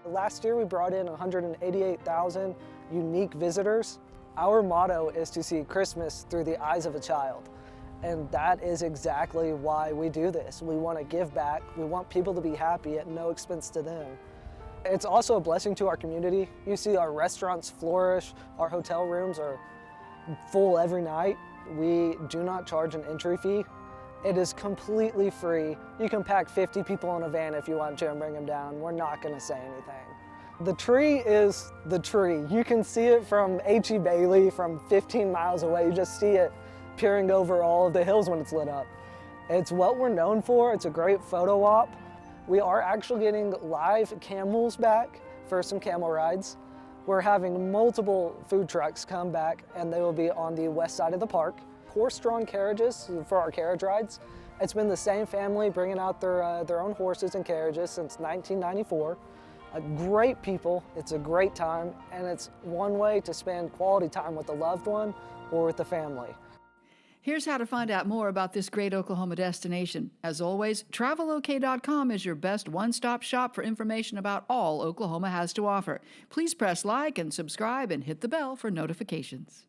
Last year we brought in 188,000 unique visitors. Our motto is to see Christmas through the eyes of a child. And that is exactly why we do this. We want to give back. We want people to be happy at no expense to them. It's also a blessing to our community. You see our restaurants flourish. Our hotel rooms are full every night. We do not charge an entry fee. It is completely free. You can pack 50 people in a van if you want to and bring them down. We're not going to say anything. The tree is the tree. You can see it from H.E. Bailey from 15 miles away. You just see it peering over all of the hills when it's lit up. It's what we're known for. It's a great photo op. We are actually getting live camels back for some camel rides. We're having multiple food trucks come back, and they will be on the west side of the park. Horse-drawn carriages for our carriage rides. It's been the same family bringing out their own horses and carriages since 1994. Great people, it's a great time, and it's one way to spend quality time with a loved one or with the family. Here's how to find out more about this great Oklahoma destination. As always, travelok.com is your best one-stop shop for information about all Oklahoma has to offer. Please press like and subscribe and hit the bell for notifications.